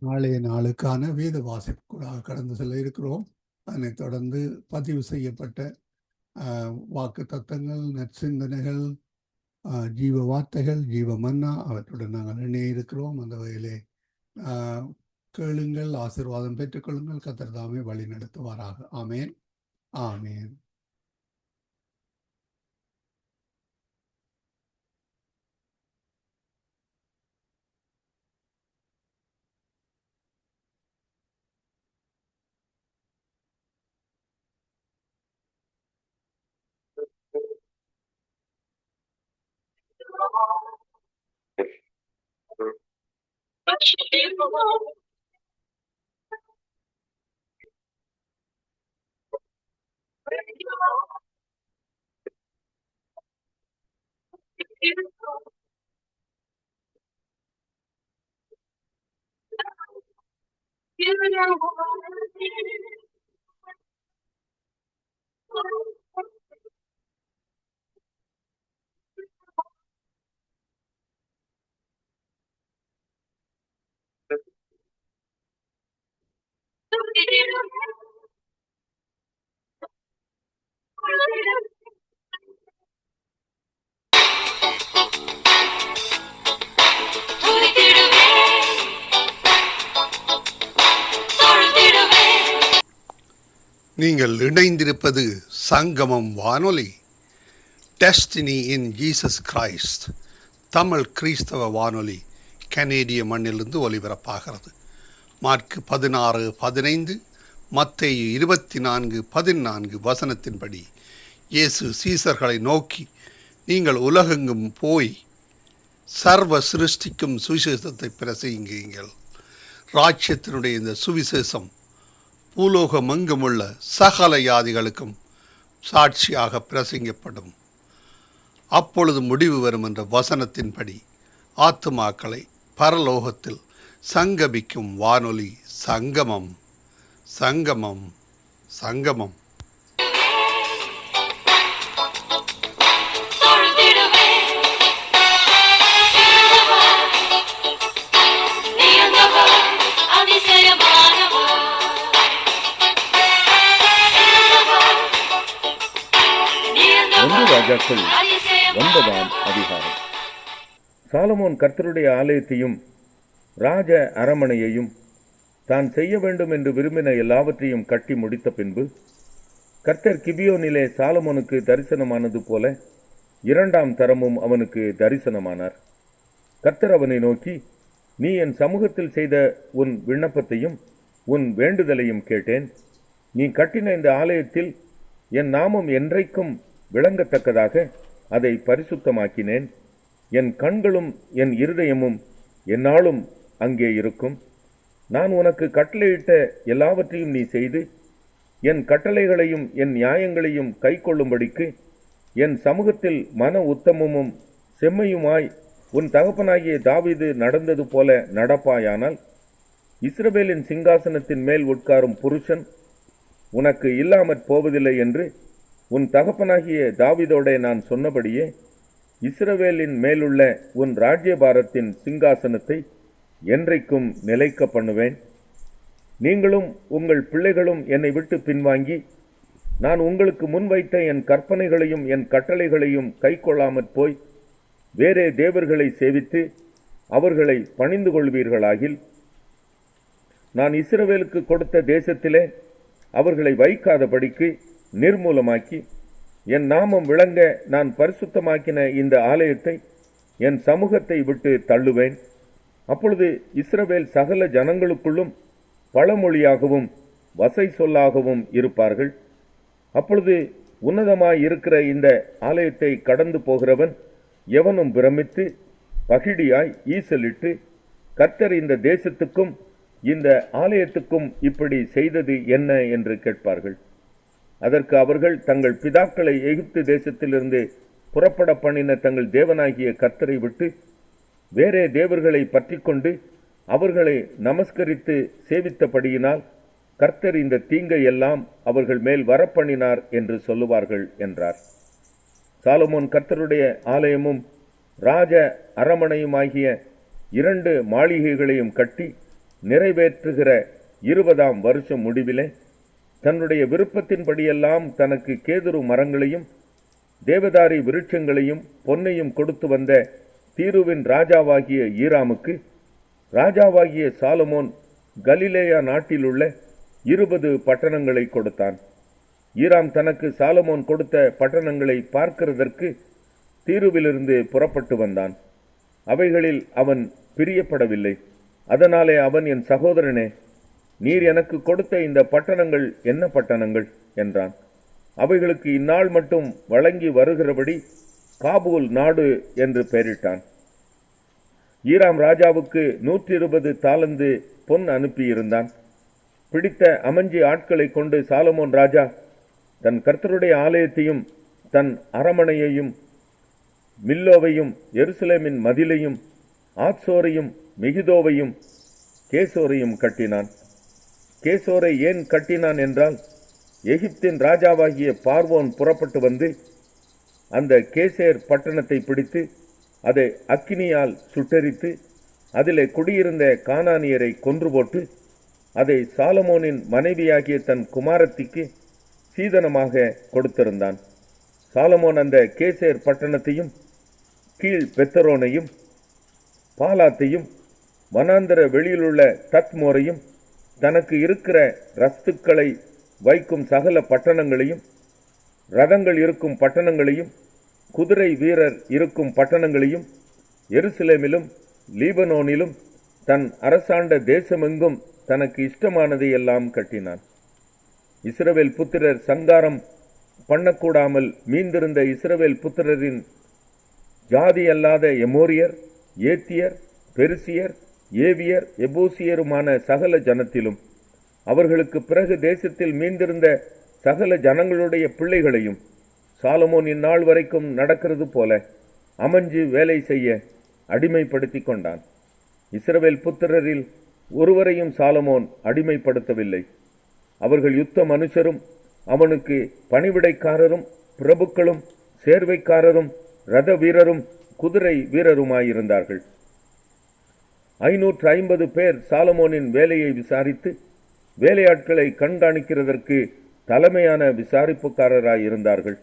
நாளைய நாளுக்கான வேத வாசிப்புக்கூடாக கடந்து செல்ல இருக்கிறோம். அதனைத் தொடர்ந்து பதிவு செய்யப்பட்ட வாக்கு தத்தங்கள், நற்சிந்தனைகள், ஜீவ வார்த்தைகள், ஜீவ மன்னா அவற்றுடன் நாங்கள் இணைய இருக்கிறோம். அந்த வகையிலே கேளுங்கள், ஆசீர்வாதம் பெற்றுக்கொள்ளுங்கள். கர்த்தர் தாமே வழி நடத்துவாராக. ஆமேன், ஆமேன். நீங்கள் இணைந்திருப்பது சங்கமம் வானொலி, destiny in Jesus Christ, Tamil கிறிஸ்தவ வானொலி, கனேடிய மண்ணிலிருந்து ஒலிபரப்பாகிறது. மார்க் 16:15, மத்தேயு 24:14 வசனத்தின்படி இயேசு சீசர்களை நோக்கி, நீங்கள் உலகெங்கும் போய் சர்வ சிருஷ்டிக்கும் சுவிசேஷத்தை பிரசங்கியுங்கள். ராஜ்யத்தினுடைய இந்த சுவிசேஷம் பூலோகமெங்குமுள்ள சகல யாதிகளுக்கும் சாட்சியாக பிரசங்கப்படும். அப்பொழுது முடிவு வரும் என்ற வசனத்தின்படி ஆத்துமாக்களை பரலோகத்தில் சங்கமிக்கும் வானொலி சங்கமம், சங்கமம், சங்கமம். ராஜாக்கள் 9ஆம் அதிகாரம். சாலமோன் கர்த்தருடைய ஆலயத்தையும் ராஜ அரமனையையும் தான் செய்ய வேண்டும் என்று விரும்பின எல்லாவற்றையும் கட்டி முடித்த பின்பு கர்த்தர் கிபியோனிலே சாலமோனுக்கு தரிசனமானது போல 2ஆம் தரமும் அவனுக்கு தரிசனமானார். கர்த்தர் அவனை நோக்கி, நீ என் சமூகத்தில் செய்த உன் விண்ணப்பத்தையும் உன் வேண்டுதலையும் கேட்டேன். நீ கட்டின இந்த ஆலயத்தில் என் நாமம் என்றைக்கும் விளங்கத்தக்கதாக அதை பரிசுத்தமாக்கினேன். என் கண்களும் என் இருதயமும் என்னாலும் அங்கே இருக்கும். நான் உனக்கு கட்டளையிட்ட எல்லாவற்றையும் நீ செய்து என் கட்டளைகளையும் என் நியாயங்களையும் கை கொள்ளும்படிக்கு என் சமூகத்தில் மன உத்தமமும் செம்மையுமாய் உன் தகப்பனாகிய தாவீது நடந்தது போல நடப்பாயானால் இஸ்ரவேலின் சிங்காசனத்தின் மேல் உட்காரும் புருஷன் உனக்கு இல்லாமற் போவதில்லை என்று உன் தகப்பனாகிய தாவீதோடே நான் சொன்னபடியே இஸ்ரவேலின் மேலுள்ள உன் ராஜ்யபாரத்தின் சிங்காசனத்தை என்றைக்கும் நிலைக்க பண்ணுவேன். நீங்களும் உங்கள் பிள்ளைகளும் என்னை விட்டு பின்வாங்கி நான் உங்களுக்கு முன்வைத்த என் கற்பனைகளையும் என் கட்டளைகளையும் கை கொள்ளாமற் போய் வேறே தேவர்களை சேவித்து அவர்களை பணிந்து கொள்வீர்களாகில் நான் இஸ்ரவேலுக்கு கொடுத்த தேசத்திலே அவர்களை வைக்காதபடிக்கு நிர்மூலமாக்கி என் நாமம் விளங்க நான் பரிசுத்தமாக்கின இந்த ஆலயத்தை என் சமூகத்தை விட்டு தள்ளுவேன். அப்பொழுது இஸ்ரவேல் சகல ஜனங்களுக்குள்ளும் பழமொழியாகவும் வசை சொல்லாகவும் இருப்பார்கள். அப்பொழுது உன்னதமாய் இருக்கிற இந்த ஆலயத்தை கடந்து போகிறவன் எவனும் பிரமித்து பகிடியாய் ஈசலிட்டு, கர்த்தர் இந்த தேசத்துக்கும் இந்த ஆலயத்துக்கும் இப்படி செய்தது என்ன என்று கேட்பார்கள். அதற்கு அவர்கள் தங்கள் பிதாக்களை எகிப்து தேசத்திலிருந்து புறப்பட பண்ணின தங்கள் தேவனாகிய கர்த்தரை விட்டு வேறே தேவர்களை பற்றி கொண்டு அவர்களை நமஸ்கரித்து சேவித்தபடியினால் கர்த்தர் இந்த தீங்கை எல்லாம் அவர்கள் மேல் வரப்பண்ணினார் என்று சொல்லுவார்கள் என்றார். சாலமோன் கர்த்தருடைய ஆலயமும் ராஜ அரமனையுமாகிய 2 மாளிகைகளையும் கட்டி நிறைவேற்றுகிற 20ஆம் வருஷம் முடிவிலே தன்னுடைய விருப்பத்தின்படியெல்லாம் தனக்கு கேதுரு மரங்களையும் தேவதாரி விருட்சங்களையும் பொன்னையும் கொடுத்து வந்த தீருவின் ராஜாவாகிய ஈராமுக்கு ராஜாவாகிய சாலமோன் கலிலேயா நாட்டிலுள்ள 20 பட்டணங்களை கொடுத்தான். ஈராம் தனக்கு சாலமோன் கொடுத்த பட்டணங்களை பார்க்கிறதற்கு தீருவிலிருந்து புறப்பட்டு வந்தான். அவைகளில் அவன் பிரியப்படவில்லை. அதனாலே அவன், என் சகோதரனே, நீர் எனக்கு கொடுத்த இந்த பட்டணங்கள் என்ன பட்டணங்கள் என்றான். அவைகளுக்கு இந்நாள் மட்டும் வழங்கி வருகிறபடி காபூல் நாடு என்று பெயரிட்டான். ஈராம் ராஜாவுக்கு 120 தாலந்து பொன் அனுப்பியிருந்தான். பிடித்த அமஞ்சி ஆட்களை கொண்டு சாலமோன் ராஜா தன் கர்த்தருடைய ஆலயத்தையும் தன் அரமனையையும் மில்லோவையும் எருசலேமின் மதிலையும் ஆத்சோரையும் மெகிதோவையும் கேசோரையும் கட்டினான். கேசோரை ஏன் கட்டினான் என்றால், எகிப்தின் ராஜாவாகிய பார்வோன் புறப்பட்டு வந்து அந்த கேசேர் பட்டணத்தை பிடித்து அதை அக்கினியால் சுட்டெரித்து அதிலே குடியிருந்த கானானியரை கொன்று போட்டு அதை சாலமோனின் மனைவியாகிய தன் குமாரத்திக்கு சீதனமாக கொடுத்திருந்தான். சாலமோன் அந்த கேசேர் பட்டணத்தையும் கீழ் பெத்தரோனையும் பாலாத்தையும் வனாந்தர வெளியிலுள்ள தத்மோரையும் தனக்கு இருக்கிற ரஸ்துக்களை வைக்கும் சகல பட்டணங்களையும் ரதங்கள் இருக்கும் பட்டணங்களையும் குதிரை வீரர் இருக்கும் பட்டணங்களையும் எருசலேமிலும் லீபனோனிலும் தன் அரசாண்ட தேசமெங்கும் தனக்கு இஷ்டமானதை எல்லாம் கட்டினான். இஸ்ரவேல் புத்திரர் சங்காரம் பண்ணக்கூடாமல் மீந்திருந்த இஸ்ரவேல் புத்திரரின் ஜாதி அல்லாத எமோரியர், ஏத்தியர், பெருசியர், ஏவியர், எபூசியருமான சகல ஜனத்திலும் அவர்களுக்கு பிறகு தேசத்தில் மீந்திருந்த சகல ஜனங்களுடைய பிள்ளைகளையும் சாலமோன் இந்நாள் வரைக்கும் நடக்கிறது போல அமஞ்சு வேலை செய்ய அடிமைப்படுத்தி கொண்டான். இஸ்ரவேல் புத்திரரில் ஒருவரையும் சாலமோன் அடிமைப்படுத்தவில்லை. அவர்கள் யுத்த மனுஷரும் அவனுக்கு பணிவிடைக்காரரும் பிரபுக்களும் சேர்வைக்காரரும் ரத வீரரும் குதிரை வீரருமாயிருந்தார்கள். 550 பேர் சாலமோனின் வேலையை விசாரித்து வேலையாட்களை கண்காணிக்கிறதற்கு தலைமையான விசாரிப்புக்காரராயிருந்தார்கள்.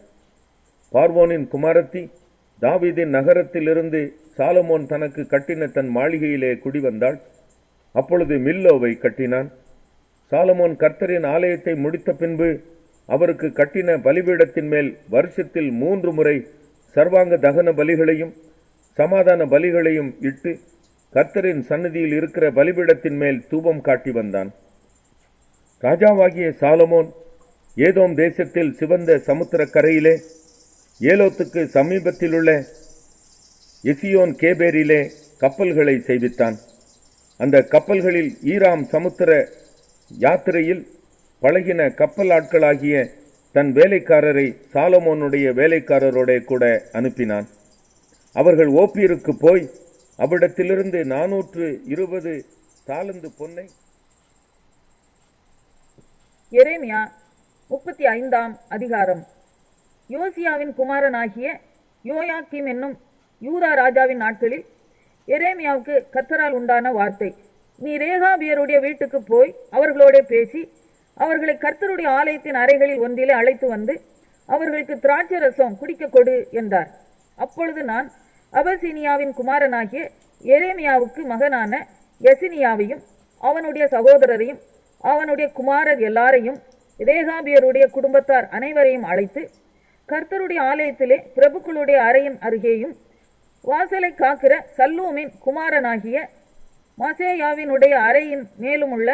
பார்வோனின் குமாரத்தி தாவீதின் நகரத்திலிருந்து சாலமோன் தனக்கு கட்டின தன் மாளிகையிலே குடிவந்தாள். அப்பொழுது மில்லோவை கட்டினான். சாலமோன் கர்த்தரின் ஆலயத்தை முடித்த பின்பு அவருக்கு கட்டின பலிபீடத்தின் மேல் வருஷத்தில் 3 முறை சர்வாங்க தகன பலிகளையும் சமாதான பலிகளையும் இட்டு கர்த்தரின் சந்நிதியில் இருக்கிற பலிபீடத்தின் மேல் தூபம் காட்டி வந்தான். ராஜாவாகிய சாலமோன் ஏதோம் தேசத்தில் சிவந்த சமுத்திர கரையிலே ஏலோத்துக்கு சமீபத்திலுள்ள எசியோன் கேபேரிலே கப்பல்களை செய்வித்தான். அந்த கப்பல்களில் ஈராம் சமுத்திர யாத்திரையில் பழகின கப்பல் ஆட்களாகிய தன் வேலைக்காரரை சாலமோனுடைய வேலைக்காரரோட கூட அனுப்பினான். அவர்கள் ஓப்பீருக்கு போய் அவ்விடத்திலிருந்து 420 தாலந்து பொன்னை. எரேமியா 35ஆம் அதிகாரம். யோசியாவின் குமாரனாகிய யோயாக்கீம் என்னும் யூதா ராஜாவின் நாட்களில் எரேமியாவுக்கு கர்த்தரால் உண்டான வார்த்தை. நீ ரேகாபியருடைய வீட்டுக்கு போய் அவர்களோட பேசி அவர்களை கர்த்தருடைய ஆலயத்தின் அறைகளில் ஒன்றிலே அழைத்து வந்து அவர்களுக்கு திராட்சை ரசம் குடிக்க கொடு என்றார். அப்பொழுது நான் அபசீனியாவின் குமாரனாகிய எரேமியாவுக்கு மகனான யசினியாவையும் அவனுடைய சகோதரரையும் அவனுடைய குமாரர் எல்லாரையும் ரேகாபியருடைய குடும்பத்தார் அனைவரையும் அழைத்து கர்த்தருடைய ஆலயத்திலே பிரபுக்களுடைய அறையின் அருகேயும் வாசலை காக்கிற சல்லூமின் குமாரனாகிய மசேயாவினுடைய அறையின் மேலும் உள்ள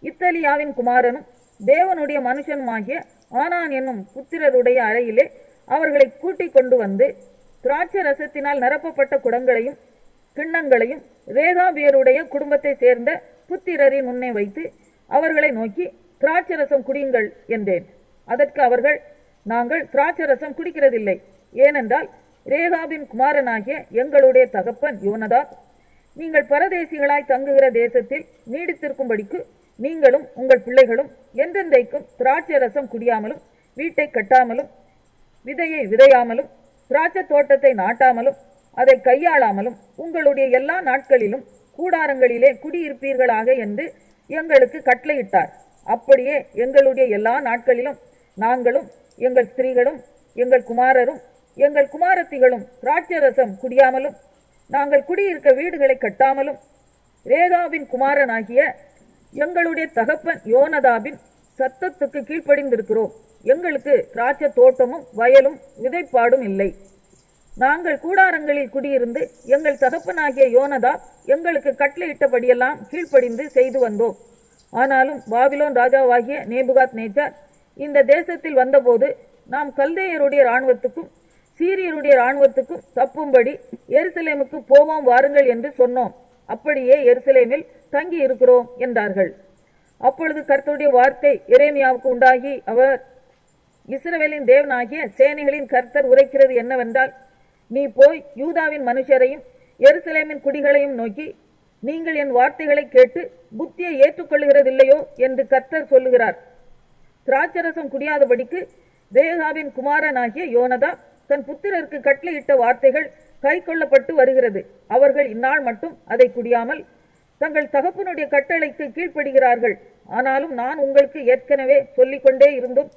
இத்தலியாவின் குமாரனும் தேவனுடைய மனுஷனுமாகிய ஆனான் என்னும் புத்திரருடைய அறையிலே அவர்களை கூட்டிக் கொண்டு வந்து திராட்சை ரசத்தினால் நிரப்பப்பட்ட குடங்களையும் கிண்ணங்களையும் ரேகாபியருடைய குடும்பத்தை சேர்ந்த புத்திரரின் முன்னே வைத்து அவர்களை நோக்கி திராட்சை ரசம் குடியுங்கள் என்றேன். அதற்கு அவர்கள், நாங்கள் திராட்சை ரசம் குடிக்கிறதில்லை, ஏனென்றால் ரேகாபின் குமாரனாகிய எங்களுடைய தகப்பன் யோனதாப் நீங்கள் பரதேசிகளாய் தங்குகிற தேசத்தில் நீடித்திருக்கும்படிக்கு நீங்களும் உங்கள் பிள்ளைகளும் என்றென்றைக்கும் திராட்சை ரசம் குடியாமலும் வீட்டை கட்டாமலும் விதையை விதையாமலும் திராட்சை தோட்டத்தை நாட்டாமலும் அதை கையாளாமலும் உங்களுடைய எல்லா நாட்களிலும் கூடாரங்களிலே குடியிருப்பீர்களாக என்று எங்களுக்கு கட்டளையிட்டார். அப்படியே எங்களுடைய எல்லா நாட்களிலும் நாங்களும் எங்கள் ஸ்திரீகளும் எங்கள் குமாரரும் எங்கள் குமாரத்திகளும் திராட்சரசம் குடியாமலும் நாங்கள் குடியிருக்க வீடுகளை கட்டாமலும் ரேகாவின் குமாரனாகிய எங்களுடைய தகப்பன் யோனதாபின் சத்தத்துக்கு கீழ்ப்படிந்திருக்கிறோம். எங்களுக்கு திராட்சை தோட்டமும் வயலும் விதைப்பாடும் இல்லை. நாங்கள் கூடாரங்களில் குடியிருந்து எங்கள் தகப்பனாகிய யோனதாப் எங்களுக்கு கட்டளையிட்டபடியெல்லாம் கீழ்ப்படிந்து செய்து வந்தோம். ஆனாலும் பாபிலோன் ராஜாவாகிய நேபுகாத் நேச்சார் இந்த தேசத்தில் வந்தபோது நாம் கல்தேயருடைய இராணுவத்துக்கும் சீரியருடைய இராணுவத்துக்கும் தப்பும்படி எருசலேமுக்கு போவோம் வாருங்கள் என்று சொன்னோம். அப்படியே எருசலேமில் தங்கி இருக்கிறோம் என்றார்கள். அப்பொழுது கர்த்தருடைய வார்த்தை எரேமியாவுக்கு உண்டாகி, அவர், இஸ்ரவேலின் தேவனாகிய சேனைகளின் கர்த்தர் உரைக்கிறது என்னவென்றால், நீ போய் யூதாவின் மனுஷரையும் எருசலேமின் குடிகளையும் நோக்கி, நீங்கள் என் வார்த்தைகளை கேட்டு புத்தியை ஏற்றுக்கொள்ளுகிறதில்லையோ என்று கர்த்தர் சொல்லுகிறார். திராட்சரசம் குடியாதபடிக்கு ரேகாவின் குமாரனாகிய யோனதா தன் புத்திரருக்கு கட்டளையிட்ட வார்த்தைகள் கை கொள்ளப்பட்டு வருகிறது. அவர்கள் இந்நாள் மட்டும் அதை குடியாமல் தங்கள் தகப்பனுடைய கட்டளைக்கு கீழ்ப்படுகிறார்கள். ஆனாலும் நான் உங்களுக்கு ஏற்கனவே சொல்லிக்கொண்டே இருந்தும்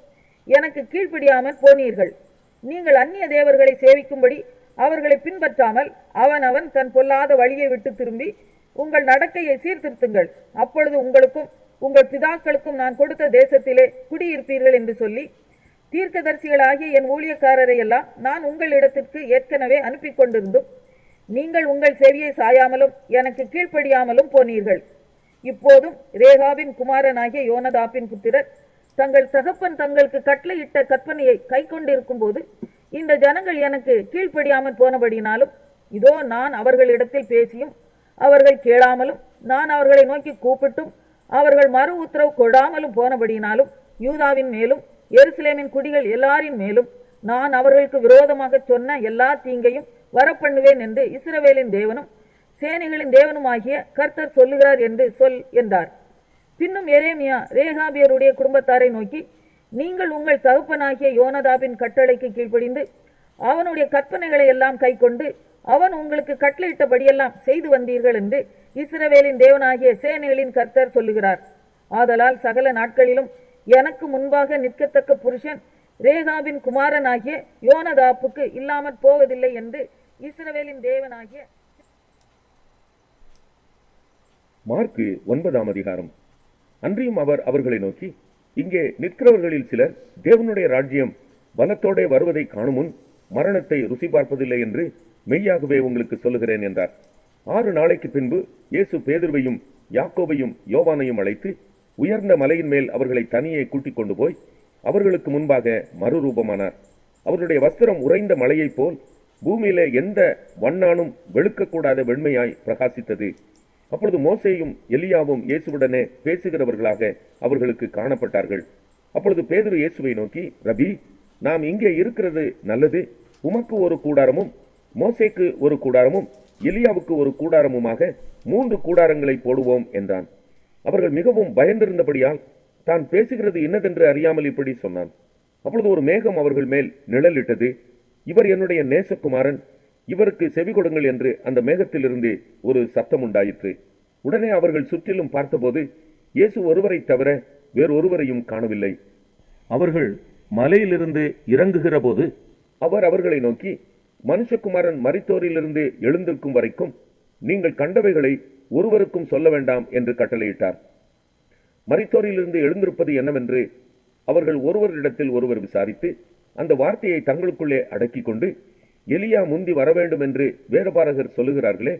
எனக்கு கீழ்ப்படியாமல் போனீர்கள். நீங்கள் அந்நிய தேவர்களை சேவிக்கும்படி அவர்களை பின்பற்றாமல் அவன் தன் பொல்லாத வழியை விட்டு திரும்பி உங்கள் நடக்கையை சீர்திருத்துங்கள். அப்பொழுது உங்களுக்கும் உங்கள் பிதாக்களுக்கும் நான் கொடுத்த தேசத்திலே குடியிருப்பீர்கள் என்று சொல்லி, தீர்க்கதரிசிகளாகிய என் ஊழியக்காரரை எல்லாம் நான் உங்களிடத்திற்கு ஏற்கனவே அனுப்பி கொண்டிருந்தும் நீங்கள் உங்கள் செவியை சாயாமலும் எனக்கு கீழ்ப்படியாமலும் போனீர்கள். இப்போதும் ரேகாவின் குமாரனாகிய யோனதாப்பின் புத்திரர் தங்கள் தகப்பன் தங்களுக்கு கட்டளையிட்ட கற்பனையை கை கொண்டிருக்கும் போது இந்த ஜனங்கள் எனக்கு கீழ்ப்படியாமல் போனபடினாலும், இதோ நான் அவர்களிடத்தில் பேசியும் அவர்கள் கேளாமலும், நான் அவர்களை நோக்கி கூப்பிட்டும் அவர்கள் மறு உத்தரவு கொடாமலும் போனபடினாலும், யூதாவின் மேலும் எருசலேமின் குடிகள் எல்லாரின் மேலும் நான் அவர்களுக்கு விரோதமாக சொன்ன எல்லா தீங்கையும் வரப்பண்ணுவேன் என்று இஸ்ரவேலின் தேவனும் சேனைகளின் தேவனுமாகிய கர்த்தர் சொல்லுகிறார் என்று சொல் என்றார். பின்னும் எரேமியா ரேகாபியருடைய குடும்பத்தாரை நோக்கி, நீங்கள் உங்கள் தகப்பனாகிய யோனதாபின் கட்டளைக்கு கீழ்ப்படிந்து அவனுடைய கற்பனைகளை எல்லாம் கை கொண்டு அவன் உங்களுக்கு கட்டளையிட்டபடியெல்லாம் செய்து வந்தீர்கள் என்று இஸ்ரவேலின் தேவனாகிய சேனைகளின் கர்த்தர் சொல்லுகிறார். ஆதலால் சகல நாட்களிலும் எனக்கு முன்பாக நிற்கத்தக்க புருஷன் ரேகாபின் குமாரனாகிய யோனதாப்புக்கு இல்லாமற் போவதில்லை என்று இஸ்ரவேலின் தேவனாகிய. மார்க்கு 9ஆம் அதிகாரம். அன்றியும் அவர் அவர்களை நோக்கி, இங்கே நிற்கிறவர்களில் சிலர் தேவனுடைய ராஜ்யம் பலத்தோடே வருவதை காணுமுன் மரணத்தை ருசி பார்ப்பதில்லை என்று மெய்யாகவே உங்களுக்கு சொல்லுகிறேன் என்றார். 6 நாளைக்கு பின்பு இயேசு பேதுருவையும் யாக்கோபையும் யோவானையும் அழைத்து உயர்ந்த மலையின் மேல் அவர்களை தனியே கூட்டிக் கொண்டு போய் அவர்களுக்கு முன்பாக மறுரூபமானார். அவருடைய வஸ்திரம் உறைந்த மலையைப் போல் பூமியிலே எந்த வண்ணானும் வெளுக்கக்கூடாத வெண்மையாய் பிரகாசித்தது. அப்பொழுது மோசேயும் எலியாவும் இயேசுவுடனே பேசுகிறவர்களாக அவர்களுக்கு காணப்பட்டார்கள். அப்பொழுது பேதுரு இயேசுவை நோக்கி, ரபி, நாம் இங்கே இருக்கிறது நல்லது. உமக்கு ஒரு கூடாரமும் மோசேக்கு ஒரு கூடாரமும் எலியாவுக்கு ஒரு கூடாரமுமாக 3 கூடாரங்களை போடுவோம் என்றான். அவர்கள் மிகவும் பயந்திருந்தபடியால் தான் பேசுகிறது இன்னதென்று அறியாமல் இப்படி சொன்னான். அப்பொழுது ஒரு மேகம் அவர்கள் மேல் நிழலிட்டது. இவர் என்னுடைய நேசகுமாரன், இவருக்கு செவி கொடுங்கள் என்று அந்த மேகத்திலிருந்து ஒரு சத்தம் உண்டாயிற்று. உடனே அவர்கள் சுற்றிலும் பார்த்தபோது இயேசு ஒருவரை தவிர வேறொருவரையும் காணவில்லை. அவர்கள் மலையிலிருந்து இறங்குகிற போது அவர் அவர்களை நோக்கி, மனுஷகுமாரன் மரித்தோரிலிருந்து எழுந்திருக்கும் வரைக்கும் நீங்கள் கண்டவைகளை ஒருவருக்கும் சொல்ல வேண்டாம் என்று கட்டளையிட்டார். மரித்தோரிலிருந்து எழுந்திருப்பது என்னவென்று அவர்கள் ஒருவரிடத்தில் ஒருவர் விசாரித்து அந்த வார்த்தையை தங்களுக்குள்ளே அடக்கி கொண்டு, எலியா முந்தி வரவேண்டும் என்று வேதபாரகர் சொல்லுகிறார்களே,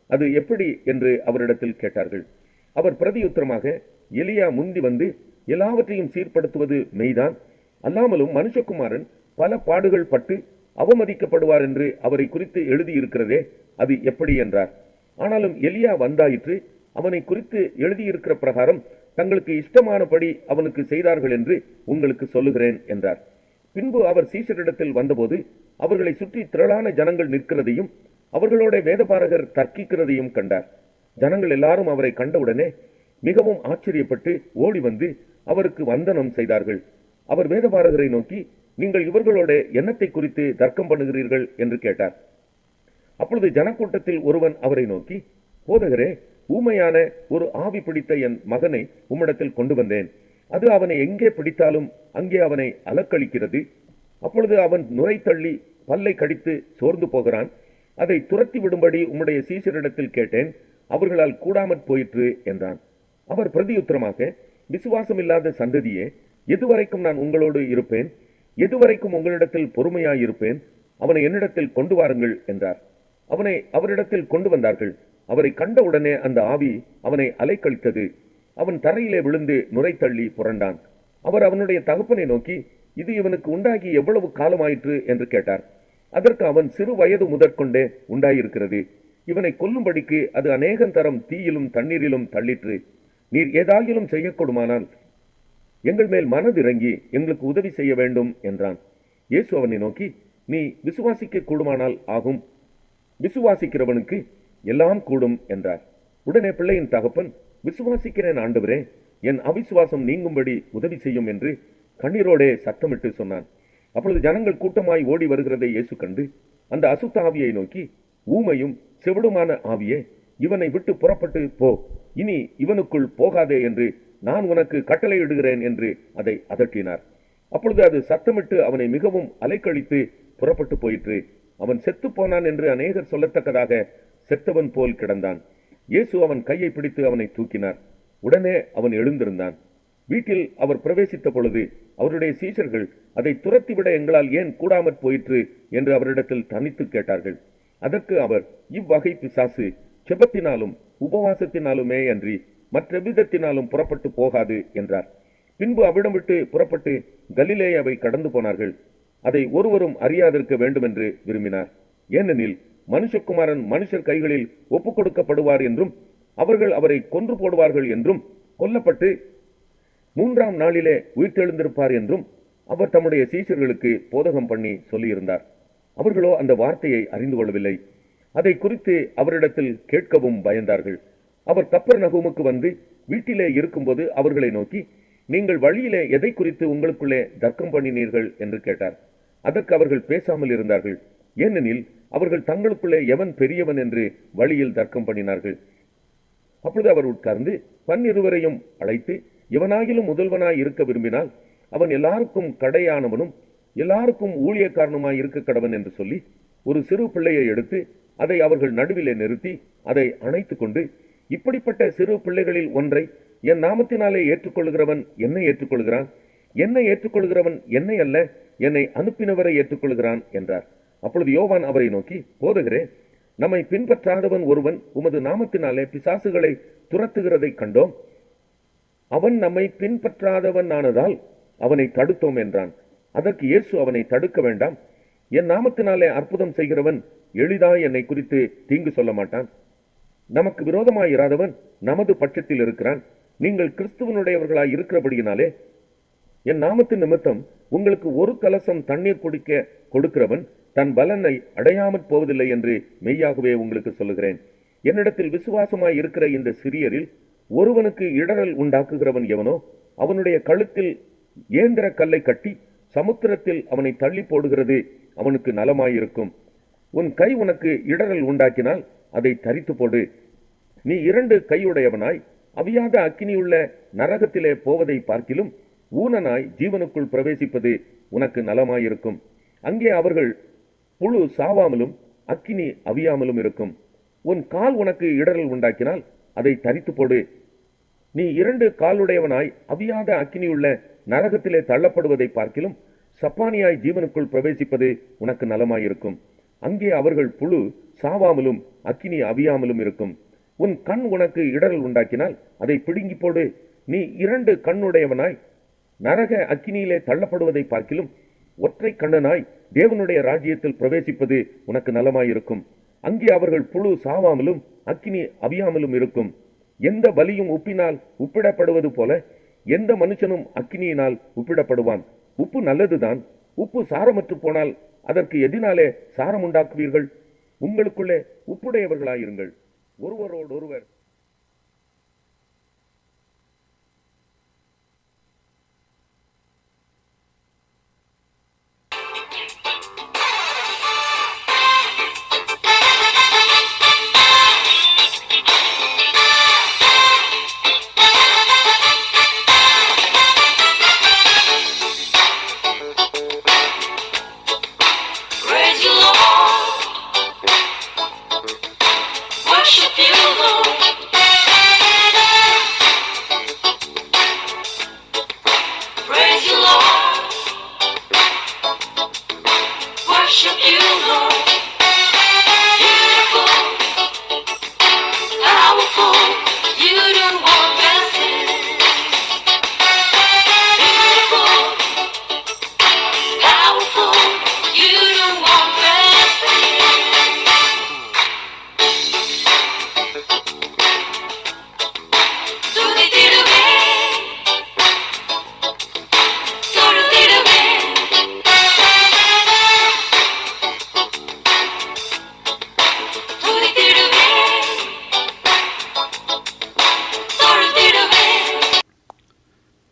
அது எப்படி என்று அவரிடத்தில் கேட்டார்கள். அவர் பிரதியுத்தரமாக, எலியா முந்தி வந்து எல்லாவற்றையும் சீர்படுத்துவது மெய்தான். அல்லாமலும் மனுஷகுமாரன் பல பாடுகள் பட்டு அவமதிக்கப்படுவார் என்று அவரை குறித்து எழுதியிருக்கிறதே, அது எப்படி என்றார். ஆனாலும் எலியா வந்தாயிற்று, அவனை குறித்து எழுதியிருக்கிற பிரகாரம் தங்களுக்கு இஷ்டமானபடி அவனுக்கு செய்தார்கள் என்று உங்களுக்கு சொல்லுகிறேன் என்றார். பின்பு அவர் சீஷரிடத்தில் வந்தபோது அவர்களை சுற்றி திரளான ஜனங்கள் நிற்கிறதையும் அவர்களோட வேதபாரகர் தர்க்கிக்கிறதையும் கண்டார். ஜனங்கள் எல்லாரும் அவரை கண்டவுடனே மிகவும் ஆச்சரியப்பட்டு ஓடி வந்து அவருக்கு வந்தனம் செய்தார்கள். அவர் வேதபாரகரை நோக்கி, நீங்கள் இவர்களோட எண்ணத்தை குறித்து தர்க்கம் பண்ணுகிறீர்கள் என்று கேட்டார். அப்பொழுது ஜனக்கூட்டத்தில் ஒருவன் அவரை நோக்கி, போதகரே, ஊமையான ஒரு ஆவி பிடித்த என் மகனை உம்மிடத்தில் கொண்டு வந்தேன். அது அவனை எங்கே பிடித்தாலும் அங்கே அவனை அலக்களிக்கிறது. அப்பொழுது அவன் நுரை தள்ளி பல்லை கடித்து சோர்ந்து போகிறான். அதை துரத்தி விடும்படி உம்முடைய சீஷரிடத்தில் கேட்டேன், அவர்களால் கூடாமற் போயிற்று என்றான். அவர் பிரதியுத்தரமாக, விசுவாசம் இல்லாத சந்ததியே, எதுவரைக்கும் நான் உங்களோடு இருப்பேன்? எதுவரைக்கும் உங்களிடத்தில் பொறுமையாயிருப்பேன்? அவனை என்னிடத்தில் கொண்டு வாருங்கள் என்றார். அவனை அவரிடத்தில் கொண்டு வந்தார்கள். அவரை கண்டவுடனே அந்த ஆவி அவனை அலைக்கழித்தது. அவன் தரையிலே விழுந்து நுரை தள்ளி புரண்டான். அவர் அவனுடைய தகப்பனை நோக்கி, இது இவனுக்கு உண்டாகி எவ்வளவு காலமாயிற்று என்று கேட்டார். அதற்கு அவன், சிறு வயது முதற்கொண்டே உண்டாயிருக்கிறது. இவனை கொல்லும்படிக்கு அது அநேகந்தரம் தீயிலும் தண்ணீரிலும் தள்ளிற்று. நீர் ஏதாகிலும் செய்யக்கூடுமானால் எங்கள் மேல் மனதிறங்கி எங்களுக்கு உதவி செய்ய வேண்டும் என்றான். இயேசு அவனை நோக்கி, நீ விசுவாசிக்க கூடுமானால் ஆகும், விசுவாசிக்கிறவனுக்கு எல்லாம் கூடும் என்றார். உடனே பிள்ளையின் தகப்பன், விசுவாசிக்கிறேன் ஆண்டவரே, என் அவிசுவாசம் நீங்கும்படி உதவி செய்யும் என்று கண்ணீரோடே சத்தமிட்டு சொன்னான். அப்பொழுது ஜனங்கள் கூட்டமாய் ஓடி வருகிறதை இயேசு கண்டு அந்த அசுத்த ஆவியை நோக்கி, ஊமையும் செவிடுமான ஆவியே, இவனை விட்டு புறப்பட்டு போ, இனி இவனுக்குள் போகாதே என்று நான் உனக்கு கட்டளையிடுகிறேன் என்று அதை அதட்டினார். அப்பொழுது அது சத்தமிட்டு அவனை மிகவும் அலைக்கழித்து புறப்பட்டு போயிற்று. அவன் செத்து போனான் என்று அநேகர் சொல்லத்தக்கதாக செத்தவன் போல் கிடந்தான். இயேசு அவன் கையை பிடித்து அவனை தூக்கினார். உடனே அவன் எழுந்திருந்தான். வீட்டில் அவர் பிரவேசித்த பொழுது அவருடைய சீஷர்கள், அதை துரத்திவிட எங்களால் ஏன் கூடாமற் போயிற்று என்று அவரிடத்தில் தனித்து கேட்டார்கள். அதற்கு அவர், இவ்வகை பிசாசு செபத்தினாலும் உபவாசத்தினாலுமே அன்றி மற்ற விதத்தினாலும் புறப்பட்டு போகாது என்றார். பின்பு அவ்விடம் விட்டு புறப்பட்டு கலிலேயாவை கடந்து போனார்கள். அதை ஒருவரும் அறியாதிருக்க வேண்டும் என்று விரும்பினார். ஏனெனில் மனுஷகுமாரன் மனுஷர் கைகளில் ஒப்புக் கொடுக்கப்படுவார் என்றும் அவர்கள் அவரை கொன்று போடுவார்கள் என்றும் கொல்லப்பட்டு 3ஆம் நாளிலே உயிர்த்தெழுந்திருப்பார் என்றும் அவர் தம்முடைய சீஷர்களுக்கு போதகம் பண்ணி சொல்லியிருந்தார். அவர்களோ அந்த வார்த்தையை அறிந்து கொள்ளவில்லை. அதை குறித்து அவரிடத்தில் கேட்கவும் பயந்தார்கள். அவர் கப்பர்நகூமுக்கு வந்து வீட்டிலே இருக்கும்போது அவர்களை நோக்கி, நீங்கள் வழியிலே எதை குறித்து உங்களுக்குள்ளே தர்க்கம் பண்ணினீர்கள் என்று கேட்டார். அதற்கு அவர்கள் பேசாமல் இருந்தார்கள். ஏனெனில் அவர்கள் தங்களுக்குள்ளே எவன் பெரியவன் என்று வழியில் தர்க்கம் பண்ணினார்கள். அப்பொழுது அவர் உட்கார்ந்து 12 அழைத்து, எவனாகிலும் முதல்வனாய் இருக்க விரும்பினால் அவன் எல்லாருக்கும் கடையானவனும் எல்லாருக்கும் ஊழியக்காரனுமாய் இருக்க கடவன் என்று சொல்லி ஒரு சிறு பிள்ளையை எடுத்து அதை அவர்கள் நடுவிலே நிறுத்தி அதை அணைத்து கொண்டு, இப்படிப்பட்ட சிறு பிள்ளைகளில் ஒன்றை என் நாமத்தினாலே ஏற்றுக்கொள்கிறவன் என்னை ஏற்றுக்கொள்கிறான், என்னை ஏற்றுக்கொள்கிறவன் என்னை அல்ல, என்னை அனுப்பினவரை ஏற்றுக்கொள்கிறான் என்றார். அப்பொழுது யோவான் அவரை நோக்கி, போதகரே, நம்மை பின்பற்றாதவன் ஒருவன் உமது நாமத்தினாலே பிசாசுகளை துரத்துகிறதை கண்டோம். அவன் நம்மை பின்பற்றாதவன் ஆனதால் அவனை தடுத்தோம் என்றான். அதற்கு இயேசு அவனை தடுக்க வேண்டாம், என் நாமத்தினாலே அற்புதம் செய்கிறவன் எளிதாய் என்னை குறித்து தீங்கு சொல்ல மாட்டான். நமக்கு விரோதமாய் இராதவன் நமது பட்சத்தில் இருக்கிறான். நீங்கள் கிறிஸ்துவனுடையவர்களாய் இருக்கிறபடியினாலே என் நாமத்தின் நிமித்தம் உங்களுக்கு ஒரு கலசம் தண்ணீர் குடிக்க கொடுக்கிறவன் தன் பலனை அடையாமற் போவதில்லை என்று மெய்யாகவே உங்களுக்கு சொல்லுகிறேன். என்னிடத்தில் விசுவாசமாய் இருக்கிற இந்த சிறியரில் ஒருவனுக்கு இடரல் உண்டாக்குகிறவன் எவனோ அவனுடைய கழுத்தில் ஏந்திர கல்லை கட்டி சமுத்திரத்தில் அவனை தள்ளி போடுகிறது அவனுக்கு நலமாயிருக்கும். உன் கை உனக்கு இடரல் உண்டாக்கினால் அதை தரித்து போடு. நீ 2 கையுடையவனாய் அவியாத அக்கினியுள்ள நரகத்திலே போவதை பார்க்கிலும் ஊனனாய் ஜீவனுக்குள் பிரவேசிப்பது உனக்கு நலமாயிருக்கும். அங்கே அவர்கள் புழு சாவாமலும் அக்கினி அவியாமலும் இருக்கும். உன் கால் உனக்கு இடரல் உண்டாக்கினால் அதை தரித்து போடு. நீ 2 காலுடையவனாய் அவியாத அக்கினியுள்ள நரகத்திலே தள்ளப்படுவதை பார்க்கிலும் சப்பானியாய் ஜீவனுக்குள் பிரவேசிப்பது உனக்கு நலமாயிருக்கும். அங்கே அவர்கள் புழு சாவாமலும் அக்கினி அவியாமலும் இருக்கும். உன் கண் உனக்கு இடரல் உண்டாக்கினால் அதை பிடுங்கி போடு. நீ 2 கண்ணுடையவனாய் நரக அக்கினியிலே தள்ளப்படுவதை பார்க்கிலும் ஒற்றை கண்ணனாய் தேவனுடைய ராஜ்யத்தில் பிரவேசிப்பது உனக்கு நலமாயிருக்கும். அங்கே அவர்கள் புழு சாவாமலும் அக்கினி அவியாமலும் இருக்கும். எந்த பலியும் உப்பினால் உப்பிடப்படுவது போல எந்த மனுஷனும் அக்கினியினால் உப்பிடப்படுவான். உப்பு நல்லதுதான். உப்பு சாரமற்று போனால் அதற்கு எதினாலே சாரம் உண்டாக்குவீர்கள்? உங்களுக்குள்ளே உப்புடையவர்களாயிருங்கள், ஒருவரோடொருவர்.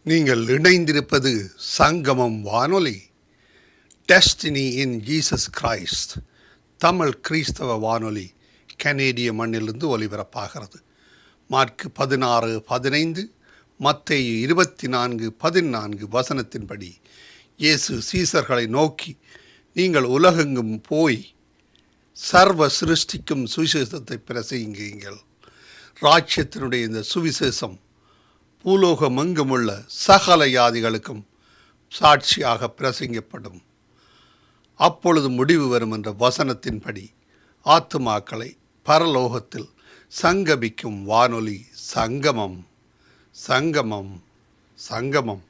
நீங்கள் இணைந்திருப்பது சங்கமம் வானொலி, destiny in Jesus Christ, Tamil கிறிஸ்தவ வானொலி, கனேடிய மண்ணிலிருந்து ஒலிபரப்பாகிறது. மார்க்கு 16:15, மத்தேயு 24:14 வசனத்தின்படி இயேசு சீசர்களை நோக்கி, நீங்கள் உலகெங்கும் போய் சர்வ சிருஷ்டிக்கும் சுவிசேஷத்தை பிரசங்கியுங்கள். ராஜ்யத்தினுடைய இந்த சுவிசேஷம் பூலோகமெங்குமுள்ள சகல ஜாதிகளுக்கும் சாட்சியாக பிரசங்கப்படும். அப்பொழுது முடிவு வரும் என்ற வசனத்தின்படி ஆத்துமாக்களை பரலோகத்தில் சங்கமிக்கும் வானொலி சங்கமம், சங்கமம், சங்கமம்.